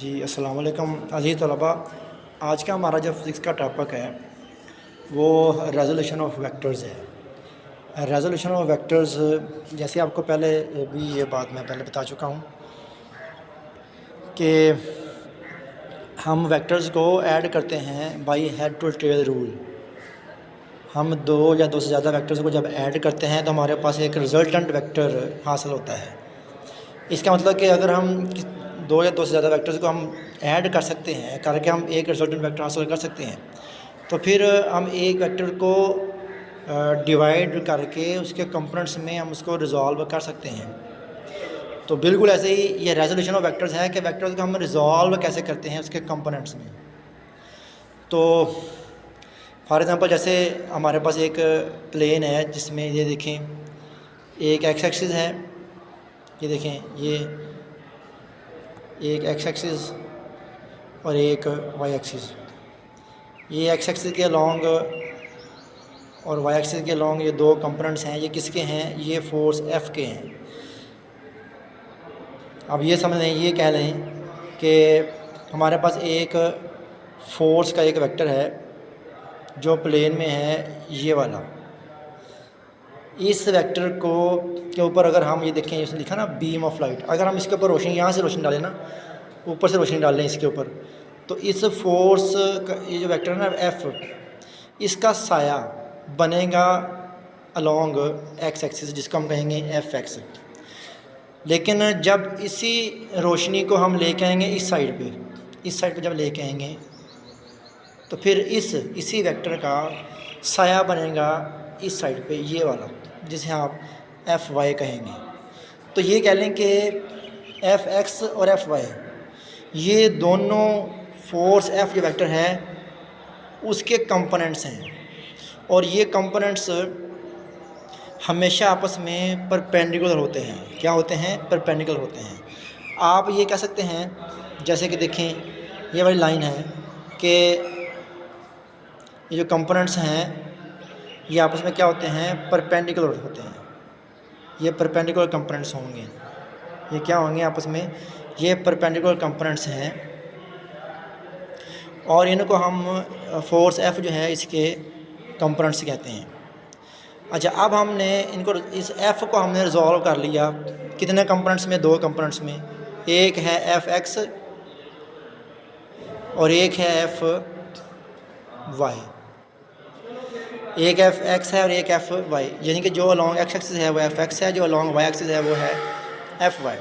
जी अस्सलाम वालेकुम अज़ीज़ तलबा। आज का हमारा जो फ़िज़िक्स का टॉपिक है वो रेज़ोल्यूशन ऑफ वेक्टर्स है। रेज़ोल्यूशन ऑफ वेक्टर्स, जैसे आपको पहले भी ये बात मैं पहले बता चुका हूँ कि हम वेक्टर्स को ऐड करते हैं by head to tail rule. हम दो या दो से ज़्यादा वेक्टर्स को जब ऐड करते हैं तो हमारे पास एक रिज़ल्टेंट वेक्टर हासिल होता है। इसका मतलब कि अगर हम दो या दो से ज़्यादा वेक्टर्स को हम ऐड कर सकते हैं करके हम एक रिजल्टेंट वेक्टर हासिल कर सकते हैं, तो फिर हम एक वेक्टर को डिवाइड करके उसके कंपोनेंट्स में हम उसको रिज़ॉल्व कर सकते हैं। तो बिल्कुल ऐसे ही ये रेजोल्यूशन ऑफ वेक्टर्स है कि वेक्टर्स को हम रिज़ॉल्व कैसे करते हैं उसके कंपोनेंट्स में। तो फॉर एग्ज़ाम्पल जैसे हमारे पास एक प्लेन है जिसमें ये देखें एक एक्स एक्सिस है, ये देखें ये एक एक्स एक्सिस और एक वाई एक्सिस। ये एक्स एक्सिस के लॉन्ग और वाई एक्सिस के लॉन्ग ये दो कंपोनेंट्स हैं। ये किसके हैं? ये फोर्स एफ़ के हैं। अब ये समझ लें, ये कह लें कि हमारे पास एक फोर्स का एक वेक्टर है जो प्लेन में है, ये वाला। इस वेक्टर को के ऊपर अगर हम ये देखें, इसमें लिखा ना बीम ऑफ लाइट, अगर हम इसके ऊपर रोशनी यहाँ से रोशनी डालें ना, ऊपर से रोशनी डाल लें इसके ऊपर, तो इस फोर्स का ये जो वेक्टर है ना एफ़, इसका साया बनेगा अलोंग एक्स एक्सिस जिसको हम कहेंगे एफ एक्स। लेकिन जब इसी रोशनी को हम लेके आएंगे इस साइड पे जब लेके आएंगे तो फिर इसी वेक्टर का साया बनेगा इस साइड पे, ये वाला जिसे आप एफ़ वाई कहेंगे। तो ये कह लें कि एफ़ एक्स और एफ़ वाई ये दोनों फोर्स एफ़ जो वेक्टर है उसके कंपोनेंट्स हैं, और ये कंपोनेंट्स हमेशा आपस में परपेंडिकुलर होते हैं। क्या होते हैं? परपेंडिकुलर होते हैं। आप ये कह सकते हैं, जैसे कि देखें ये वाली लाइन है कि ये जो कंपोनेंट्स हैं ये आपस में क्या होते हैं? परपेंडिकुलर होते हैं। ये परपेंडिकुलर कंपोनेंट्स होंगे। ये क्या होंगे आपस में? ये परपेंडिकुलर कंपोनेंट्स हैं, और इनको हम फोर्स एफ़ जो है इसके कंपोनेंट्स कहते हैं। अच्छा, अब हमने इनको इस एफ़ को हमने रिज़ॉल्व कर लिया कितने कंपोनेंट्स में? दो कंपोनेंट्स में। एक है एफ़ एक्स और एक है एफ़ वाई। एक एफ़ एक्स है और एक एफ़ वाई, यानी कि जो अलॉन्ग एक्स एक्सिस है वो एफ़ एक्स है, जो अलॉन्ग वाई एक्सिस है वो है एफ़ वाई।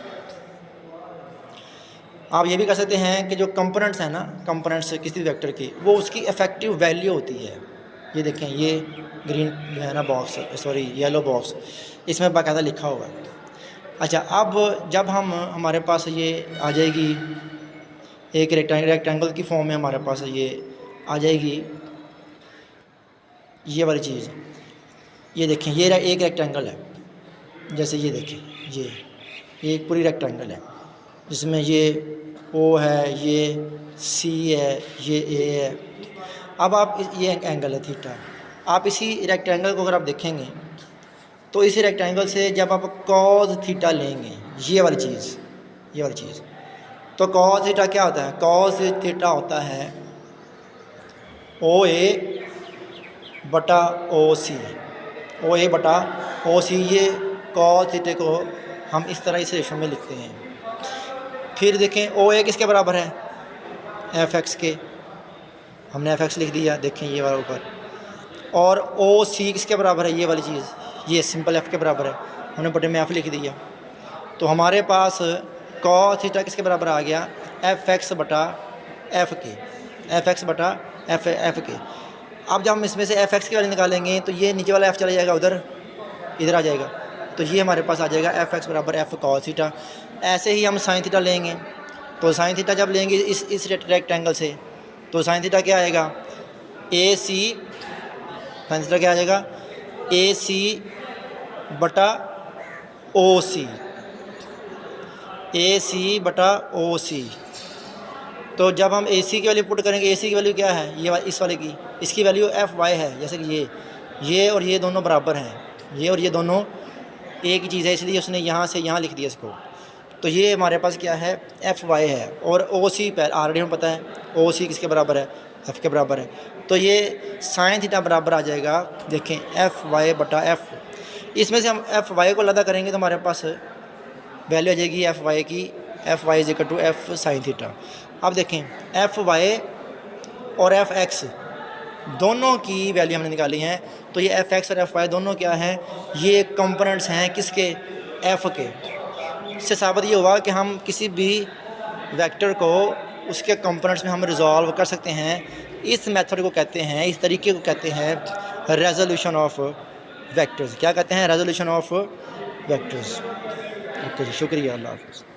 आप ये भी कह सकते हैं कि जो कंपोनेंट्स हैं ना, कंपोनेंट्स किसी वेक्टर की, वो उसकी इफ़ेक्टिव वैल्यू होती है। ये देखें, ये ग्रीन जो है ना बॉक्स, सॉरी येलो बॉक्स, इसमें बाकायदा लिखा हुआ है। अच्छा, अब जब हमारे पास ये आ जाएगी एक रेक्टेंगल की फॉर्म में, हमारे पास ये आ जाएगी ये वाली चीज़। ये देखें, ये एक रेक्टेंगल है, जैसे ये देखें, ये एक पूरी रेक्टेंगल है जिसमें ये ओ है, ये सी है, ये ए है। अब आप ये एंगल है थीटा। आप इसी रेक्टेंगल को अगर आप देखेंगे तो इस रेक्टेंगल से जब आप कॉस थीटा लेंगे, ये वाली चीज़, तो कॉस थीटा क्या होता है? कॉस थीटा होता है ओ ए बटा ओ सी। ओ ए बटा ओ सी, ये कॉस थीटा को हम इस तरह इस रेशो में लिखते हैं। फिर देखें, ओ ए किसके बराबर है? एफ़ एक्स के। हमने एफ़ एक्स लिख दिया, देखें ये वाला ऊपर। और ओ सी किसके बराबर है? ये वाली चीज़, ये सिंपल एफ़ के बराबर है, हमने बटे में एफ़ लिख दिया। तो हमारे पास कॉस थीटा किसके बराबर आ गया? एफ़ एक्स बटा एफ़ के, एफ़ एक्स बटा एफ़ के। अब जब हम इसमें से एफ़ एक्स की वैल्यू निकालेंगे तो ये नीचे वाला एफ़ चला जाएगा उधर, इधर आ जाएगा, तो ये हमारे पास आ जाएगा एफ़ एक्स बराबर एफ़ कॉस थीटा। ऐसे ही हम साइन थीटा लेंगे, तो साइन थीटा जब लेंगे इस रेक्टेंगल से, तो साइन थीटा क्या आएगा? ए सी, साइन थीटा क्या आ जाएगा? ए सी बटा ओ सी, ए सी बटा ओ सी। तो जब हम ए सी की वैल्यू पुट करेंगे, ए सी की वैल्यू क्या है? ये इस वाले की, इसकी वैल्यू एफ़ वाई है। जैसे कि ये और ये दोनों बराबर हैं, ये और ये दोनों एक ही चीज़ है, इसलिए उसने यहाँ से यहाँ लिख दिया इसको। तो ये हमारे पास क्या है, एफ वाई है, और ओ सी ऑलरेडी हमें पता है ओ सी किसके बराबर है, एफ़ के बराबर है। तो ये साइन थीटा बराबर आ जाएगा, देखें एफ़ वाई बटा एफ़। इसमें से हम एफ़ वाई को लदा करेंगे तो हमारे पास वैल्यू आ जाएगी एफ़ वाई की, F Y is equal to F sine theta. अब देखें एफ़ वाई और एफ़ एक्स दोनों की वैल्यू हमने निकाली हैं, तो ये एफ़ एक्स और एफ़ वाई दोनों क्या हैं, ये कंपोनेंट्स हैं किसके, एफ़ के। इससे साबित ये हुआ कि हम किसी भी वेक्टर को उसके कंपोनेंट्स में हम रिजॉल्व कर सकते हैं। इस मेथड को कहते हैं, इस तरीके को कहते हैं रेजोल्यूशन ऑफ वेक्टर्स। क्या कहते हैं, रेजोल्यूशन ऑफ वेक्टर्स। ओके जी, शुक्रिया, अल्लाह हाफ़िज़।